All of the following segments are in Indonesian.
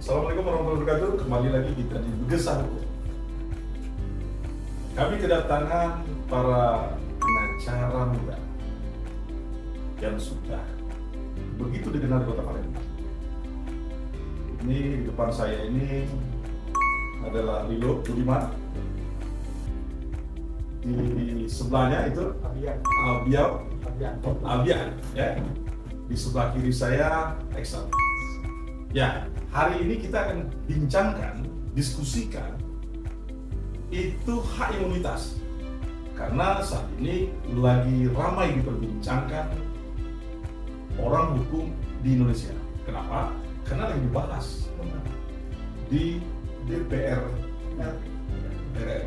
Assalamualaikum warahmatullahi wabarakatuh. Kembali lagi kita di Gesah Hukum. Kami kedatangan para pengacara muda yang sudah begitu dikenal di Kota Palembang. Ini di depan saya ini adalah Lilo Budiman. Di sebelahnya itu Abian, ya. Di sebelah kiri saya Excel. Ya, hari ini kita akan bincangkan, diskusikan itu hak imunitas. Karena saat ini lagi ramai diperbincangkan orang hukum di Indonesia. Kenapa? Karena yang dibahas di DPR RI.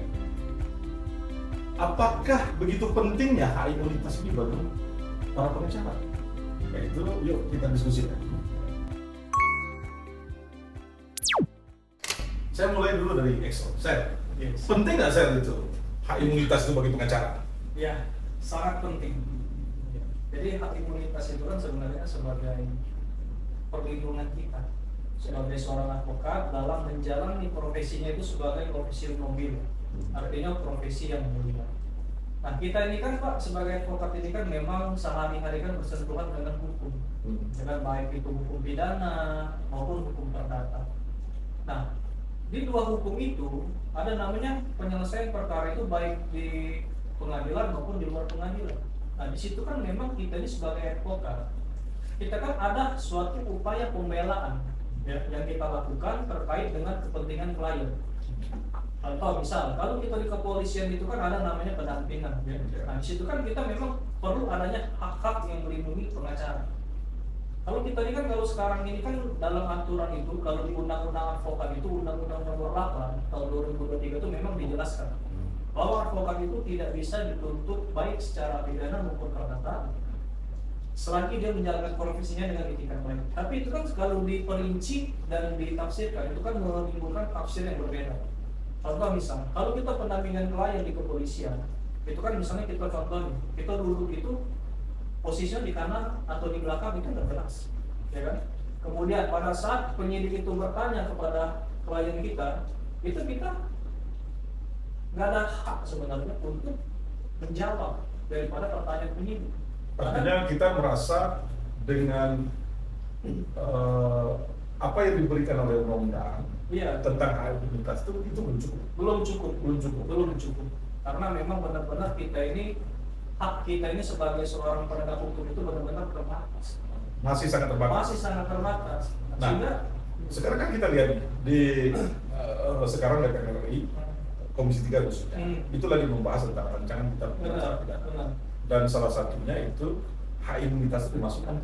Apakah begitu pentingnya hak imunitas ini bagi para pengacara? Yaitu, yuk kita diskusikan. Saya mulai dulu dari Excel. Penting nggak saya itu hak imunitas itu bagi pengacara? Ya, sangat penting. Jadi hak imunitas itu kan sebenarnya sebagai perlindungan kita sebagai seorang advokat dalam menjalani profesinya itu sebagai profesi nobil, artinya profesi yang mulia. Nah, kita ini kan Pak sebagai advokat ini kan memang sehari-hari kan bersentuhan dengan hukum, dengan baik itu hukum pidana maupun hukum perdata. Nah, di dua hukum itu ada namanya penyelesaian perkara itu baik di pengadilan maupun di luar pengadilan. Nah, di situ kan memang kita ini sebagai advokat, kita kan ada suatu upaya pembelaan ya, yang kita lakukan terkait dengan kepentingan klien. Contoh misal, kalau kita di kepolisian itu kan ada namanya pendampingan ya. Nah, di situ kan kita memang perlu adanya hak-hak yang melindungi pengacara. Kalau kita ini kan kalau sekarang ini kan dalam aturan itu, kalau di Undang-Undang Advokat itu Undang-Undang Nomor 8 tahun 2023 itu memang dijelaskan bahwa advokat itu tidak bisa dituntut baik secara pidana maupun perdata selagi dia menjalankan profesinya dengan etikat baik. Tapi itu kan kalau diperinci dan ditafsirkan itu kan menimbulkan tafsir yang berbeda. Contoh misal, kalau kita pendampingan klien di kepolisian, itu kan misalnya kita contohnya, kita duduk itu posisinya di kanan atau di belakang itu nggak jelas, ya kan? Kemudian pada saat penyidik itu bertanya kepada klien kita, itu kita nggak ada hak sebenarnya untuk menjawab daripada pertanyaan penyidik. Artinya kita merasa dengan apa yang diberikan oleh undang-undang tentang hak imunitas itu belum cukup. Karena memang benar-benar kita ini hak kita ini sebagai seorang penegak hukum itu benar-benar terbatas. Masih sangat terbatas. Nah, Sehingga sekarang kan kita lihat di sekarang DPR RI Komisi 3 khususnya itu lagi membahas tentang rancangan kitab undang pidana. Dan salah satunya itu hak imunitas itu dimasukkan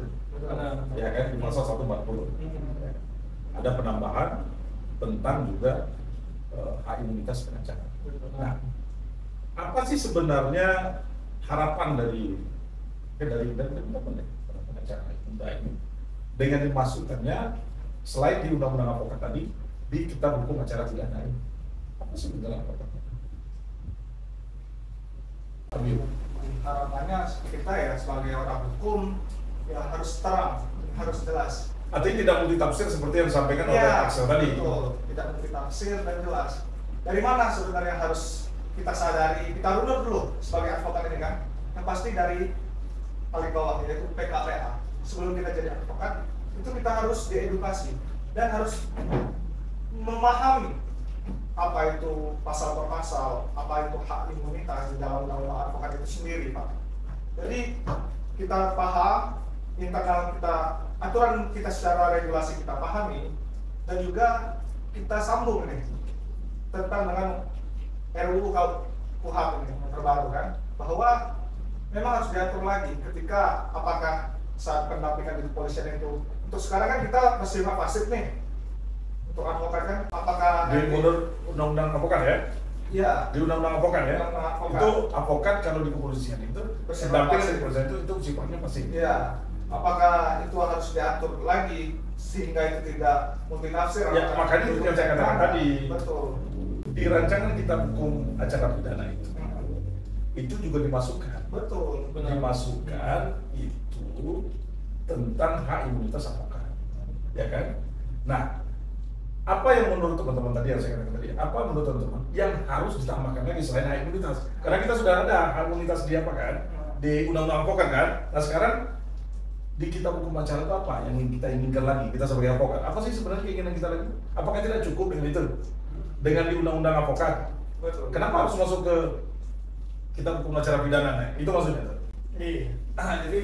ya kan di pasal 140. Ada penambahan tentang juga hak imunitas pengacara. Nah, apa sih sebenarnya harapan dari teman-teman para pengacara ini dengan dimasukkannya selain di undang-undang advokat tadi di kitab hukum acara pidana ini? Apa sih sebenarnya harapannya kita ya sebagai orang hukum ya harus terang, harus jelas. Artinya tidak multitafsir seperti yang disampaikan oleh Axel tadi. Betul, tidak multitafsir dan jelas. Dari mana sebenarnya harus kita sadari, kita runut dulu sebagai advokat ini kan? Yang pasti dari paling bawah yaitu PKPA. Sebelum kita jadi advokat, itu kita harus diedukasi dan harus memahami apa itu pasal per pasal, apa itu hak imunitas di dalam undang-undang advokat itu sendiri, Pak. Jadi kita paham, internal kita, aturan kita secara regulasi kita pahami, dan juga kita sambung nih tentang dengan RUU KUHP ini yang terbaru kan, bahwa memang harus diatur lagi ketika apakah saat pendampingan di kepolisian itu, untuk sekarang kan kita masih pasif nih. Untuk advokat kan, apakah di undang-undang advokat ya? Iya. Di undang-undang advokat ya? Itu advokat kalau di kepolisian itu pendampingan di kepolisian itu sifatnya pasif. Iya. Apakah itu harus diatur lagi sehingga itu tidak multinafsir? Ya, makanya itu yang saya katakan tadi. Betul. Di rancangan kitab hukum acara pidana itu juga dimasukkan. Betul. Dimasukkan itu tentang hak imunitas advokat, ya kan? Nah, apa yang menurut teman-teman tadi yang saya katakan tadi, apa menurut teman-teman yang harus ditambahkan lagi selain hak imunitas? Karena kita sudah ada hak imunitas di apa kan? Di undang-undang advokat kan? Nah sekarang di kitab hukum acara itu apa yang kita inginkan lagi, kita sebagai advokat? Apa sih sebenarnya keinginan kita lagi? Apakah tidak cukup dengan itu? Dengan di undang-undang advokat? Betul. Kenapa harus masuk ke kitab hukum acara pidana? Nah, itu maksudnya. Iya. Jadi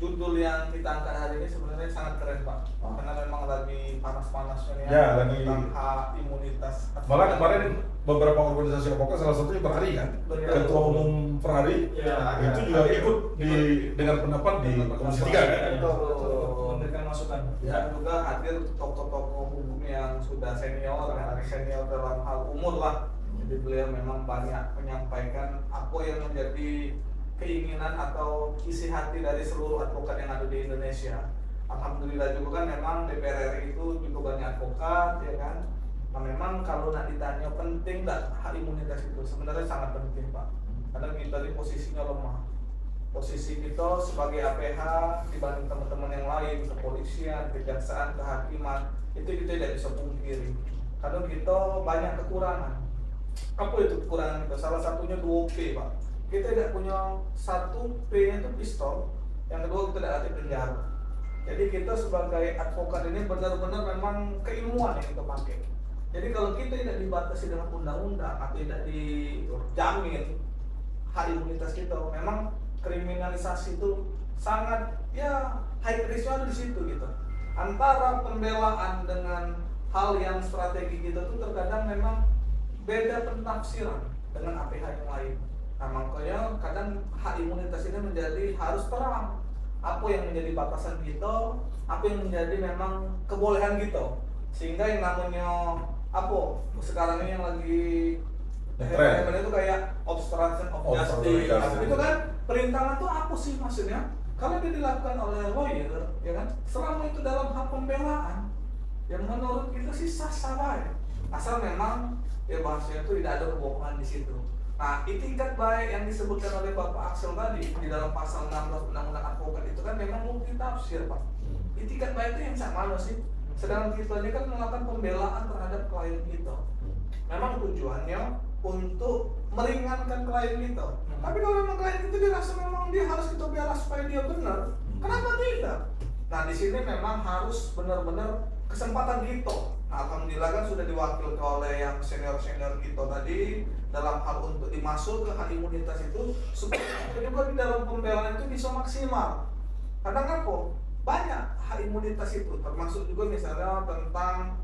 judul yang kita angkat hari ini sebenarnya sangat keren Pak, karena memang lagi panas-panasnya nih Ya, lagi. tentang hak imunitas. Malah kemarin beberapa organisasi advokat, salah satunya Ferrari kan, Betul. Ketua Umum Ferrari, Ya, itu juga ikut di dengar pendapat di Komisi 3 kan. memberikan masukan. Ya. Dan juga hadir tokoh-tokoh hukum yang sudah senior, yang lagi senior dalam hal umur lah. Jadi beliau memang banyak menyampaikan apa yang menjadi keinginan atau isi hati dari seluruh advokat yang ada di Indonesia. Alhamdulillah juga kan memang DPR RI itu juga banyak advokat, ya kan. Nah memang kalau nak ditanya penting nggak hak imunitas itu, sebenarnya sangat penting Pak. Karena kita di posisinya lemah. Posisi kita sebagai APH dibanding teman-teman yang lain, kepolisian, kejaksaan, kehakiman, itu kita tidak bisa pungkiri. Karena kita banyak kekurangan. Apa itu kekurangan kita? Salah satunya 2P Pak. Kita tidak punya 1P itu pistol, yang kedua kita tidak ada penjara. Jadi kita sebagai advokat ini benar-benar memang keilmuan yang kita pakai. Jadi kalau kita tidak dibatasi dengan undang-undang atau tidak dijamin hak imunitas kita, memang kriminalisasi itu sangat ya high risk-nya di situ gitu. Antara pembelaan dengan hal yang strategi kita tuh terkadang memang beda penafsiran dengan APH yang lain. Nah makanya kadang hak imunitas ini menjadi harus terang apa yang menjadi batasan kita, apa yang menjadi memang kebolehan kita, sehingga yang namanya apa sekarang ini yang lagi itu kayak obstruction of justice. Itu kan perintangan tuh apa sih maksudnya? Kalau dia dilakukan oleh lawyer, ya kan, selama itu dalam hak pembelaan, yang menurut kita sih sah-sah aja, asal memang ya bahasanya itu tidak ada kebohongan di situ. Nah, itikat baik yang disebutkan oleh Bapak Axel tadi di dalam pasal 16 Undang-Undang Advokat itu kan memang multi tafsir Pak. Itikat baik itu yang sama sih. Sedangkan kita ini kan melakukan pembelaan terhadap klien kita. Memang tujuannya untuk meringankan klien kita. Tapi kalau memang klien itu dirasa memang dia harus kita bela supaya dia benar, kenapa tidak? Nah, di sini memang harus benar-benar kesempatan kita. Nah, alhamdulillah kan sudah diwakilkan oleh yang senior-senior kita tadi dalam hal untuk dimasuk ke hak imunitas itu supaya juga di dalam pembelaan itu bisa maksimal. Kadang apa? Banyak hak imunitas itu, termasuk juga misalnya tentang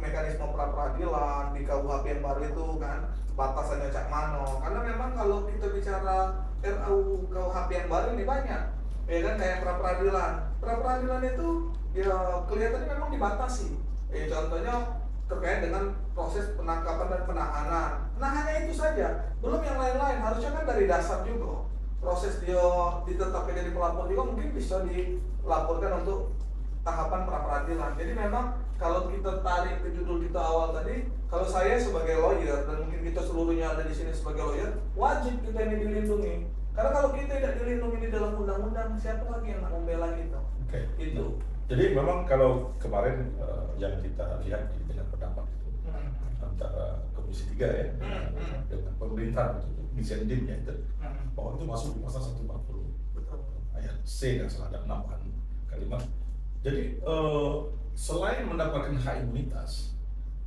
mekanisme pra-peradilan di KUHP yang baru itu kan, batasannya cak mano. Karena memang kalau kita bicara RUU KUHP yang baru ini banyak, ya kan, kayak pra-peradilan. Pra-peradilan itu ya kelihatannya memang dibatasi. Contohnya terkait dengan proses penangkapan dan penahanan. Nah hanya itu saja, belum yang lain-lain. Harusnya kan dari dasar juga proses dia ditetapkan jadi pelapor juga mungkin bisa dilaporkan untuk tahapan pra-peradilan. Jadi memang kalau kita tarik ke judul kita awal tadi, kalau saya sebagai lawyer dan mungkin kita seluruhnya ada di sini sebagai lawyer, wajib kita ini dilindungi. Karena kalau kita tidak dilindungi di dalam undang-undang, siapa lagi yang nak membela kita? Itu. Jadi memang kalau kemarin yang kita lihat di dengan pendapat itu antara Komisi 3 ya dengan pemerintah untuk insentifnya itu bahwa itu masuk di pasal 140 ayat C dan salah ada penambahan kalimat. Jadi selain mendapatkan hak imunitas,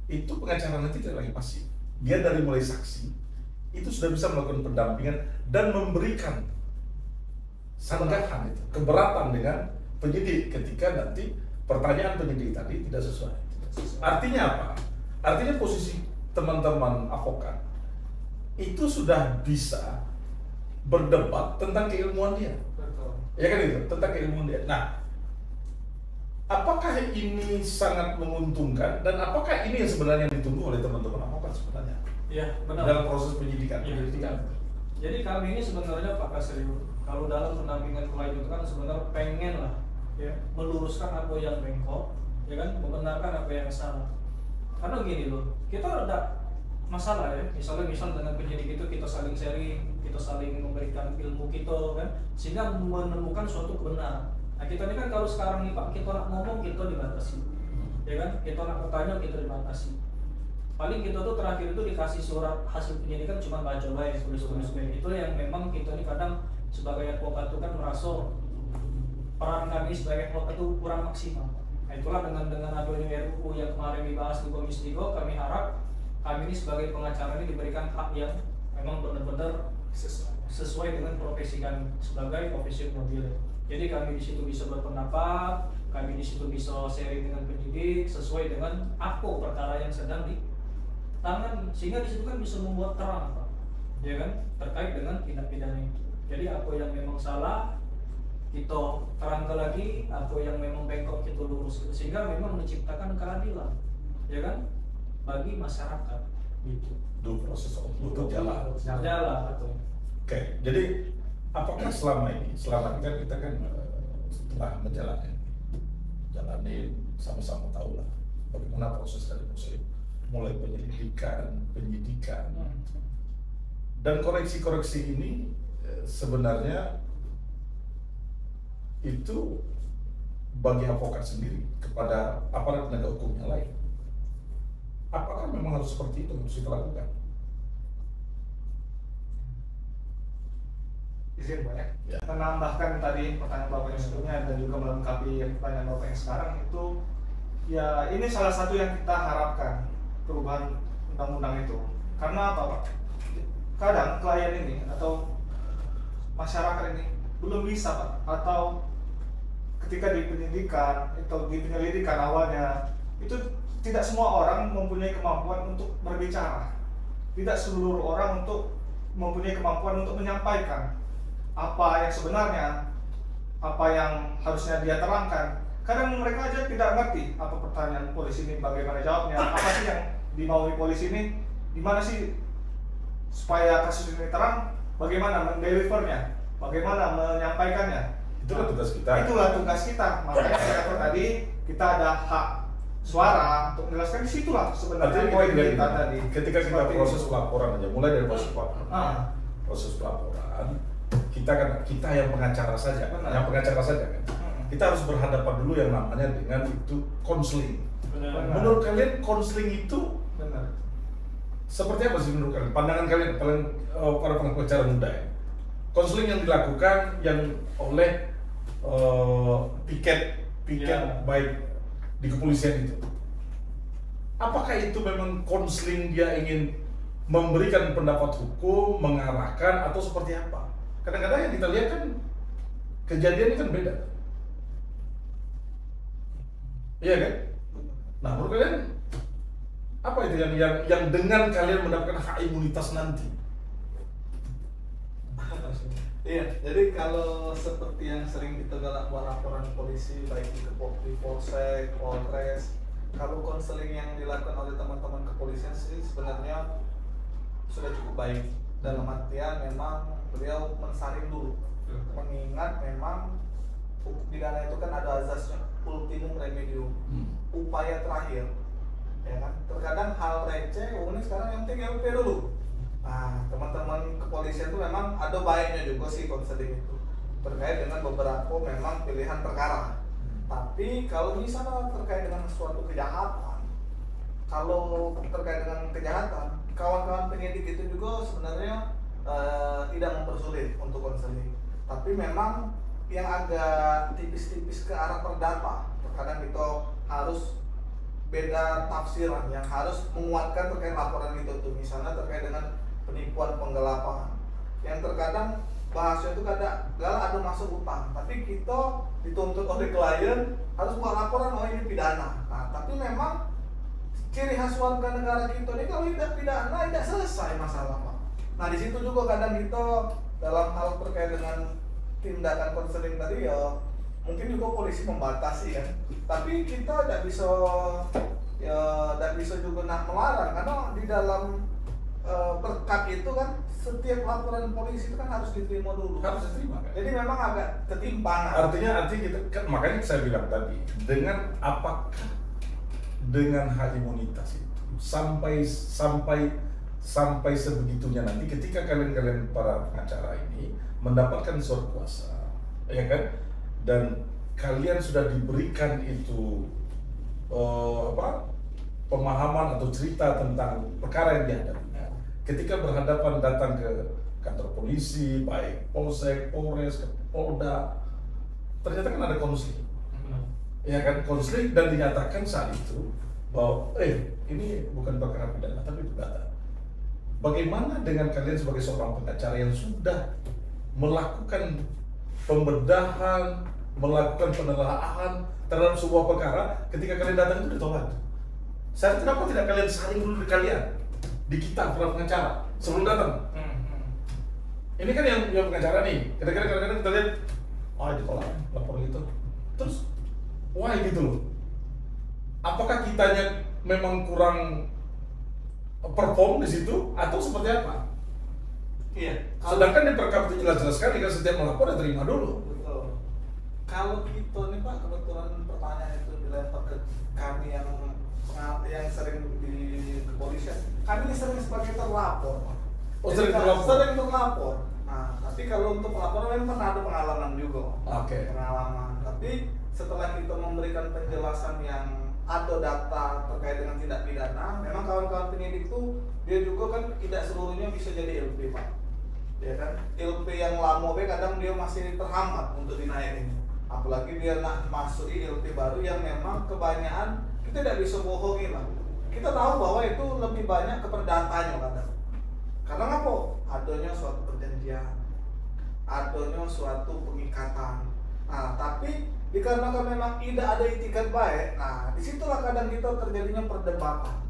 itu pengacara nanti tidak lagi pasif. Dia dari mulai saksi itu sudah bisa melakukan pendampingan dan memberikan sanggahan itu, keberatan dengan penyidik ketika nanti pertanyaan penyidik tadi tidak sesuai. Artinya apa? Artinya posisi teman-teman advokat itu sudah bisa berdebat tentang keilmuan dia. Betul. Ya kan itu, tentang keilmuan dia. Nah, apakah ini sangat menguntungkan dan apakah ini yang sebenarnya ditunggu oleh teman-teman advokat sebenarnya? Ya, benar. Dalam proses penyidikan. Ya, jadi kami ini sebenarnya Pak Kasriu, kalau dalam pendampingan klien itu kan sebenarnya pengen lah ya meluruskan apa yang bengkok, ya kan, membenarkan apa yang salah. Karena gini loh, kita ada masalah ya, misal dengan penyidik itu kita saling sharing, kita saling memberikan ilmu kita kan, sehingga menemukan suatu kebenaran. Nah kita ini kan kalau sekarang nih Pak, kita nak ngomong kita dibatasi. ya kan? Kita nak bertanya, kita dibatasi. Paling kita tuh terakhir itu dikasih surat hasil penyidikan cuma baca baik, tulis-tulis baik. Itu yang memang kita ini kadang sebagai advokat itu kan merasa peran kami sebagai advokat itu kurang maksimal. Nah, itulah dengan adanya RUU yang kemarin dibahas di Komisi 3, kami harap kami ini sebagai pengacara ini diberikan hak yang memang benar-benar sesuai dengan profesi kami sebagai profesi mobil. Jadi kami di situ bisa berpendapat, kami di situ bisa sharing dengan penyidik sesuai dengan apa perkara yang sedang ditangani, sehingga di situ kan bisa membuat terang, Pak, ya kan, terkait dengan tindak pidana itu. Jadi apa yang memang salah kita terangkan lagi, apa yang memang bengkok kita lurus, sehingga memang menciptakan keadilan, ya kan, bagi masyarakat. Gitu. Itu proses untuk jalan. Betul. Oke, jadi apakah selama ini kan kita kan setelah menjalani sama-sama tahu lah bagaimana proses dari muslim, mulai penyidikan dan koreksi-koreksi ini sebenarnya itu bagi advokat sendiri kepada aparat penegak hukum yang lain. Apakah memang harus seperti itu harus kita lakukan? Izin Pak Ya. Menambahkan tadi pertanyaan Bapak yang sebelumnya dan juga melengkapi pertanyaan Bapak yang sekarang itu, ya ini salah satu yang kita harapkan perubahan undang-undang itu. Karena apa Pak? Kadang klien ini atau masyarakat ini belum bisa Pak, atau ketika di penyidikan atau di penyelidikan awalnya itu tidak semua orang mempunyai kemampuan untuk berbicara, tidak seluruh orang mempunyai kemampuan untuk menyampaikan apa yang sebenarnya, apa yang harusnya dia terangkan. Kadang mereka aja tidak ngerti apa pertanyaan polisi ini, bagaimana jawabnya, apa sih yang dimaui polisi ini, gimana sih supaya kasus ini terang, bagaimana mendelivernya, bagaimana menyampaikannya. Itulah tugas kita. Itulah tugas kita. Makanya saya katakan tadi kita ada hak suara untuk menjelaskan. Disitulah sebenarnya poin kita tadi. Ketika kita proses pelaporan aja, mulai dari proses pelaporan. Proses pelaporan, kita yang pengacara saja, Benar. yang pengacara saja kan. Kita harus berhadapan dulu yang namanya dengan itu konseling. Benar. Menurut kalian konseling itu Benar. seperti apa sih menurut kalian? Pandangan kalian para pengacara muda ya. Konseling yang dilakukan yang oleh piket Ya. baik di kepolisian itu. Apakah itu memang konseling dia ingin memberikan pendapat hukum, mengarahkan atau seperti apa? Kadang-kadang yang kita lihat kan kejadian ini kan beda. Iya kan? Nah, menurut kalian apa itu yang dengan kalian mendapatkan hak imunitas nanti? Iya, jadi kalau seperti yang sering kita galak buat laporan polisi, baik di Polsek, Polres, kalau konseling yang dilakukan oleh teman-teman kepolisian sih sebenarnya sudah cukup baik. Dalam artian memang beliau mensaring dulu, mengingat memang hukum pidana itu kan ada azasnya ultimum remedium, upaya terakhir, ya kan. Terkadang hal receh, ini sekarang yang penting LP dulu. Nah, teman-teman kepolisian itu memang ada baiknya juga sih konseling itu terkait dengan beberapa memang pilihan perkara. Tapi kalau misalnya terkait dengan suatu kejahatan, kalau terkait dengan kejahatan, kawan-kawan penyidik itu juga sebenarnya tidak mempersulit untuk konseling. Tapi memang yang agak tipis-tipis ke arah perdata, terkadang kita harus beda tafsiran yang harus menguatkan terkait laporan itu tuh, misalnya terkait dengan penipuan penggelapan yang terkadang bahasanya itu kadang ada masuk utang, tapi kita dituntut oleh klien harus buat laporan ini pidana. Nah, tapi memang ciri khas warga negara kita ini kalau tidak pidana tidak selesai masalah Pak. Nah, di situ juga kadang kita dalam hal terkait dengan tindakan konseling tadi ya mungkin juga polisi membatasi kan, tapi kita tidak bisa juga nak melarang karena di dalam perkap itu kan setiap laporan polisi itu kan harus diterima dulu. Harus diterima kan? Jadi memang agak ketimpangan. Artinya kita kan, makanya saya bilang tadi, dengan apakah dengan hak imunitas itu sampai sebegitunya nanti ketika kalian para pengacara ini mendapatkan surat kuasa, ya kan, dan kalian sudah diberikan itu pemahaman atau cerita tentang perkara yang dihadapi. Ketika berhadapan datang ke kantor polisi, baik polsek, polres, polda, ternyata kan ada konseling, ya kan, konseling, dan dinyatakan saat itu bahwa ini bukan perkara pidana tapi perdata. Bagaimana dengan kalian sebagai seorang pengacara yang sudah melakukan pembedahan, melakukan penelaahan terhadap sebuah perkara, ketika kalian datang itu ditolak? Saya kenapa tidak kalian saring dulu di kalian, di kita para pengacara sebelum datang? Ini kan yang pengacara nih, kadang-kadang kita lihat, ditolak lapor gitu, terus why gitu loh? Apakah kitanya memang kurang perform di situ atau seperti apa? Iya. Sedangkan di perkap itu jelas-jelas sekali kan setiap melapor ya terima dulu. Betul. Kalau kita nih Pak, kebetulan pertanyaan itu dilempar ke kami yang sering di kepolisian. Kami ini sering sebagai terlapor, Pak. Sering terlapor. Nah, tapi kalau untuk pelaporan memang pernah ada pengalaman juga. Oke. Pengalaman. Tapi setelah kita memberikan penjelasan yang ada data terkait dengan tindak pidana, memang kawan-kawan penyidik itu dia juga kan tidak seluruhnya bisa jadi LP, Pak. Ya kan? LP yang lama kadang dia masih terhambat untuk dinaikin. Apalagi dia nak masuk LP baru yang memang kebanyakan kita tidak bisa bohongin lah. Kita tahu bahwa itu lebih banyak ke perdatanya kadang. Karena apa? Adanya suatu perjanjian, adanya suatu pengikatan. Nah, tapi dikarenakan memang tidak ada itikat baik, nah disitulah kadang kita terjadinya perdebatan.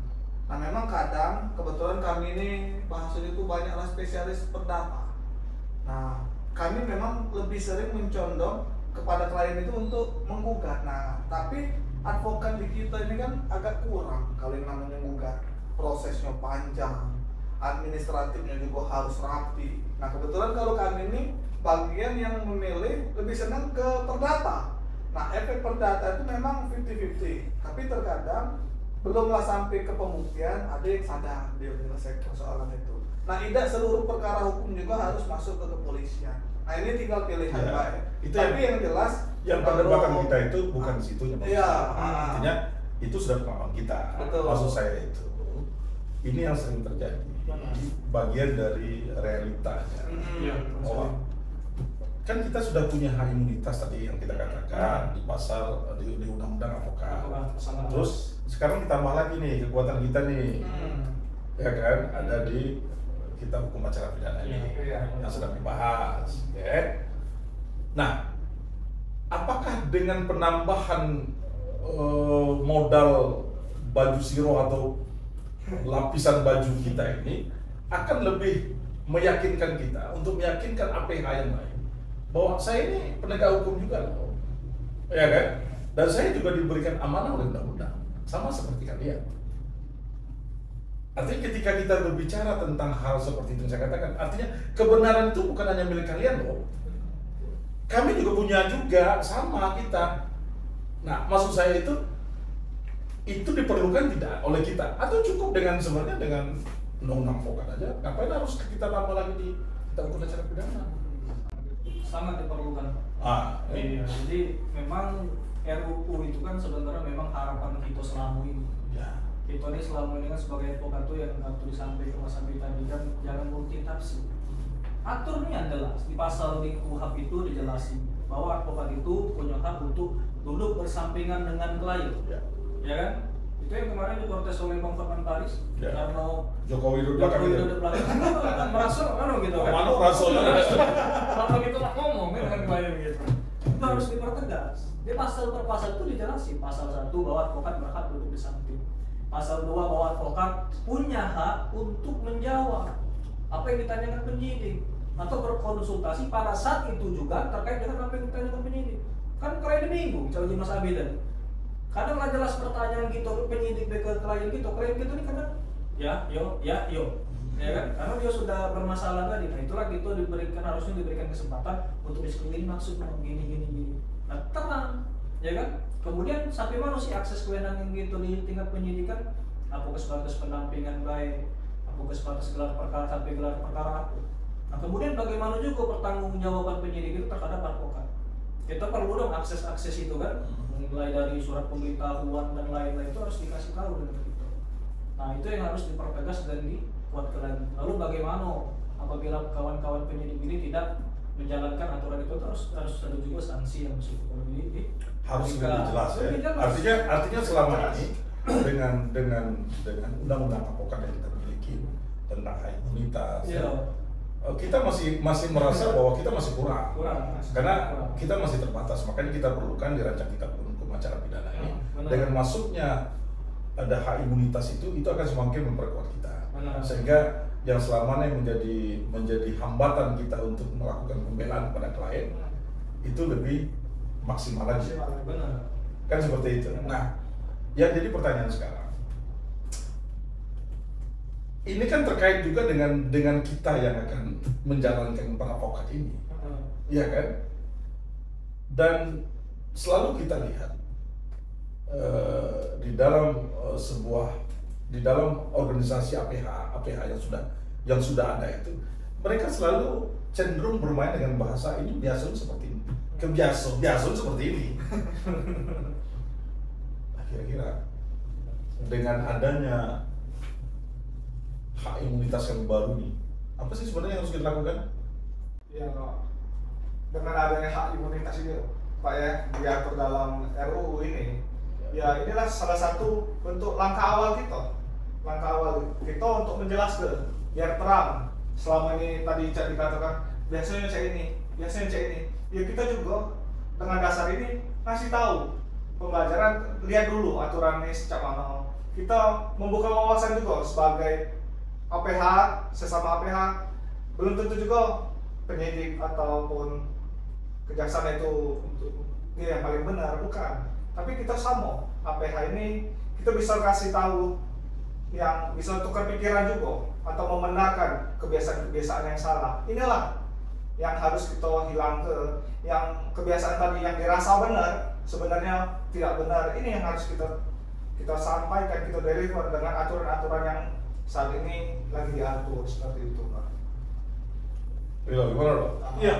Nah memang kadang kebetulan kami ini bahasanya itu banyaklah spesialis perdata. Nah kami memang lebih sering mencondong kepada klien itu untuk menggugat. Nah tapi advokat di kita ini kan agak kurang kalau yang namanya menggugat, prosesnya panjang, administratifnya juga harus rapi. Nah kebetulan kalau kami ini bagian yang memilih lebih senang ke perdata. Nah efek perdata itu memang 50-50, tapi terkadang belumlah sampai ke pembuktian ada yang sadar dia menyelesaikan persoalan itu. Nah tidak seluruh perkara hukum juga harus masuk ke kepolisian. Nah ini tinggal pilihan baik. Tapi yang jelas yang perdebatan kita itu bukan situnya. Iya. Artinya itu sudah pengalaman kita. Betul. Maksud saya itu ini yang sering terjadi. Bagian dari realitanya. Kan kita sudah punya hak imunitas tadi yang kita katakan di pasal di undang-undang advokat. Terus sekarang ditambah lagi nih kekuatan kita nih, ya kan, ada di kitab hukum acara pidana ini yang sedang dibahas. Ya. Nah, apakah dengan penambahan modal baju siro atau lapisan baju kita ini akan lebih meyakinkan kita untuk meyakinkan APH yang lain bahwa saya ini penegak hukum juga loh, ya kan? Dan saya juga diberikan amanah oleh undang-undang, sama seperti kalian. Artinya ketika kita berbicara tentang hal seperti itu, saya katakan, artinya kebenaran itu bukan hanya milik kalian loh. Kami juga punya juga, sama kita. Nah, maksud saya itu diperlukan tidak oleh kita, atau cukup dengan sebenarnya dengan undang-undang advokat aja. Ngapain harus kita tambah lagi di kitab hukum acara pidana? Sangat diperlukan. Iya. Jadi memang RUU itu kan sebenarnya memang harapan kita selama ini. Ya. Kita ini selama ini kan sebagai advokat tuh yang waktu disampaikan Mas Abi tadi kan jangan multitafsir. Atur nih yang jelas di pasal di KUHP itu dijelasin bahwa advokat itu punya hak untuk duduk bersampingan dengan klien. Ya kan? Itu yang kemarin diprotes oleh Bang Firman Paris karena Jokowi duduk belakang kan merasa mana gitu kan. Mana rasulnya? Kalau gitu lah ngomong dengan klien gitu. Itu harus dipertegas. Di pasal per pasal itu dijelasin. Pasal 1 bahwa advokat berhak duduk di samping. Pasal 2 bahwa advokat punya hak untuk menjawab apa yang ditanyakan penyidik atau berkonsultasi pada saat itu juga terkait dengan apa yang ditanyakan penyidik. Kan klien bingung, misalnya Mas Abi tadi. Kadang nggak jelas pertanyaan gitu penyidik ke klien gitu ini kadang ya kan, karena dia sudah bermasalah tadi. Nah itulah gitu harusnya diberikan kesempatan untuk diskusi ini maksudnya gini. Nah tenang, ya kan. Kemudian sampai mana sih akses kewenangan gitu di tingkat penyidikan? Apakah sebatas pendampingan baik, apakah sebatas gelar perkara sampai gelar perkara apa? Nah kemudian bagaimana juga pertanggungjawaban penyidik itu terhadap advokat? Kita perlu dong akses itu kan. mulai dari surat pemberitahuan dan lain-lain itu harus dikasih tahu dengan itu. Nah itu yang harus dipertegas dan dikuatkan lagi. Lalu bagaimana apabila kawan-kawan penyidik ini tidak menjalankan aturan itu, harus ada juga sanksi yang mesti harus lebih jelas ya. Artinya selama ini dengan undang-undang advokat yang kita miliki tentang hak imunitas, kita masih merasa bahwa kita masih kurang. Karena kita masih terbatas, makanya kita perlukan dirancang kitab hukum acara pidana ini. Dengan masuknya ada hak imunitas itu akan semakin memperkuat kita, sehingga yang selama ini menjadi hambatan kita untuk melakukan pembelaan pada klien itu lebih maksimal lagi. Kan seperti itu. Nah, yang jadi pertanyaan sekarang, ini kan terkait juga dengan kita yang akan menjalankan para advokat ini, ya kan? Dan selalu kita lihat di dalam organisasi APH yang sudah ada itu, mereka selalu cenderung bermain dengan bahasa ini biasa seperti ini, kebiasaan seperti ini. Nah, kira-kira dengan adanya hak imunitas yang baru nih, apa sih sebenarnya yang harus kita lakukan? Ya, dengan adanya hak imunitas ini, Pak ya, diatur dalam RUU ini, ya inilah salah satu bentuk langkah awal kita untuk menjelaskan biar terang. Selama ini tadi dikatakan biasanya cek ini, ya kita juga dengan dasar ini ngasih tahu pembelajaran, lihat dulu aturannya sejak mana. Kita membuka wawasan juga sebagai APH, sesama APH. Belum tentu juga penyidik ataupun kejaksaan itu yang paling benar, bukan. Tapi kita sama APH ini, kita bisa kasih tahu yang bisa tukar pikiran juga atau membenarkan kebiasaan-kebiasaan yang salah. Inilah yang harus kita hilang yang kebiasaan tadi yang dirasa benar sebenarnya tidak benar. Ini yang harus kita sampaikan, kita deliver dengan aturan-aturan yang saat ini lagi diatur seperti itu, Pak. Gimana, Pak? Iya.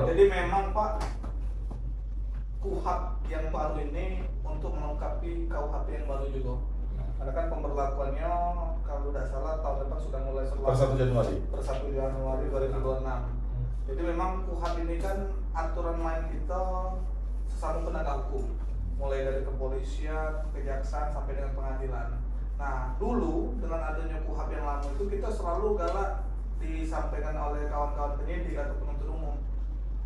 Jadi memang Pak, KUHP yang baru ini untuk melengkapi KUHP yang baru juga. Karena kan pemberlakuannya kalau tidak salah tahun depan sudah mulai per 1 Januari. Per 1 Januari 2026. Jadi memang KUHP ini kan aturan main kita sesama penegak hukum, mulai dari kepolisian, kejaksaan sampai dengan pengadilan. Nah, dulu dengan adanya KUHP yang lama itu kita selalu galak disampaikan oleh kawan-kawan penyidik atau penuntut umum.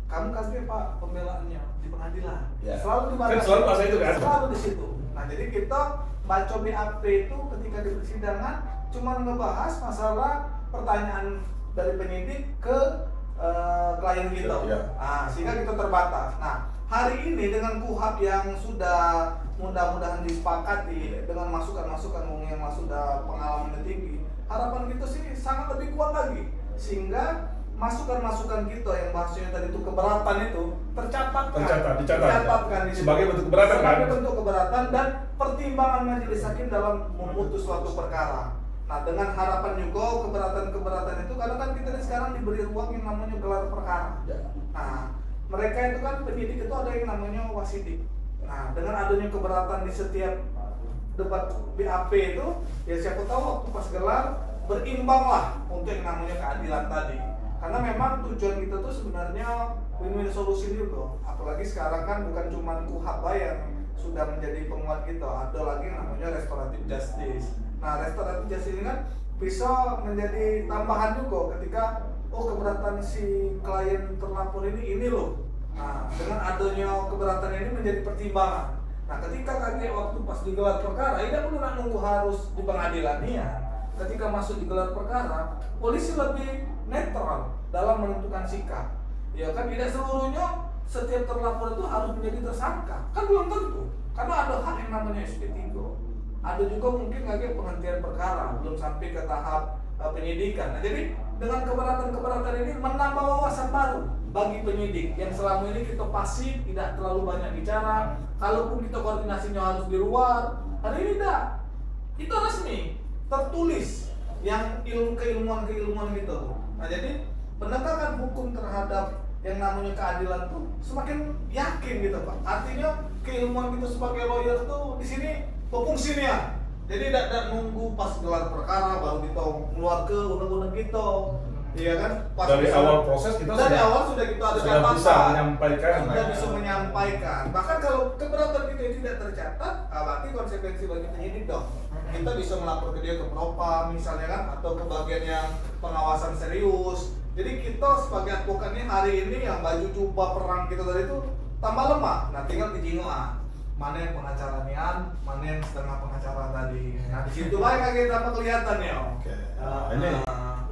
Kamu kasih Pak pembelaannya di pengadilan. Ya. Selalu kan selalu bahasa itu kan. Selalu di situ. Nah, jadi kita baca BAP itu ketika di persidangan cuma ngebahas masalah pertanyaan dari penyidik ke klien kita. Ya. Nah, sehingga kita terbatas. Nah, hari ini dengan KUHP yang sudah mudah-mudahan disepakati dengan masukan-masukan yang sudah pengalaman tinggi, harapan kita sih sangat lebih kuat lagi, sehingga masukan-masukan kita yang bahasanya tadi itu keberatan itu dicatatkan sebagai bentuk keberatan sebagai bentuk keberatan dan pertimbangan majelis hakim dalam memutus suatu perkara. Nah, dengan harapan juga keberatan itu karena kan kita sekarang diberi ruang yang namanya gelar perkara. Nah, mereka itu kan penyidik itu ada yang namanya wasidik. Nah, dengan adanya keberatan di setiap debat BAP itu, ya siapa tahu waktu pas gelar berimbanglah untuk yang namanya keadilan tadi. Karena memang tujuan kita tuh sebenarnya win-win solusi juga. Apalagi sekarang kan bukan cuma KUHP yang sudah menjadi penguat kita, ada lagi yang namanya restoratif justice. Nah, restoratif justice ini kan bisa menjadi tambahan juga ketika keberatan si klien terlapor ini loh. Nah, dengan adanya keberatan ini menjadi pertimbangan. Nah, ketika kakek waktu pas digelar perkara, tidak perlu nunggu harus di pengadilan ya. Ketika masuk di gelar perkara, polisi lebih netral dalam menentukan sikap. Ya kan tidak seluruhnya setiap terlapor itu harus menjadi tersangka. Kan belum tentu. Karena ada hak yang namanya SP3. Ada juga mungkin kakek penghentian perkara, belum sampai ke tahap penyidikan. Nah, jadi dengan keberatan-keberatan ini menambah wawasan baru bagi penyidik yang selama ini kita pasif, tidak terlalu banyak bicara. Kalaupun kita koordinasinya harus di luar, hari ini tidak. Itu resmi, tertulis yang keilmuan gitu. Nah, jadi penegakan hukum terhadap yang namanya keadilan tuh semakin yakin gitu Pak. Artinya keilmuan kita sebagai lawyer tuh di sini fungsinya. Jadi tidak nunggu pas gelar perkara baru kita keluar ke undang-undang kita. Iya kan? Pas dari awal proses kita dari awal sudah kita ada sudah bisa menyampaikan. sudah bisa menyampaikan. Bahkan kalau keberatan kita itu tidak tercatat, berarti konsekuensi bagi penyidik dong. Kita bisa melapor ke dia ke propam misalnya kan, atau ke bagian yang pengawasan serius. Jadi kita sebagai advokatnya hari ini yang baju jubah perang kita tadi itu tambah lemah. Nah tinggal dijingoan mana yang pengacara nian, mana yang setengah pengacara tadi. Nah di situ lah yang kita kelihatan ya. Oke.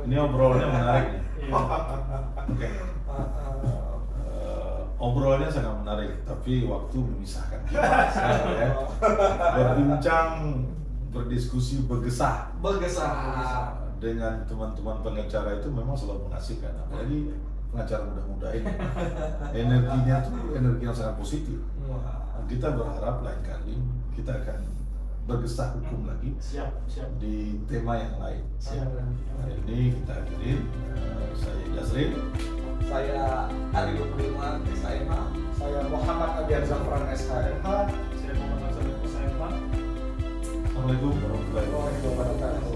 Ini obrolannya menarik nih. Oke. Obrolannya sangat menarik, tapi waktu memisahkan kita sekarang ya. Berbincang, berdiskusi, bergesah dengan teman-teman pengacara itu memang selalu mengasihkan, apalagi pengacara muda-muda ini. Energinya tuh energi yang sangat positif. Kita berharap lain kali kita akan bergesah hukum lagi di tema yang lain. Hari ini kita akhirin. Saya Jasrin, saya Ari Bukhariman SHMH, Saya Muhammad Adian Zafran SHMH. Saya Muhammad Nasir SHMH. Assalamualaikum warahmatullahi wabarakatuh. Warahmatullahi wabarakatuh.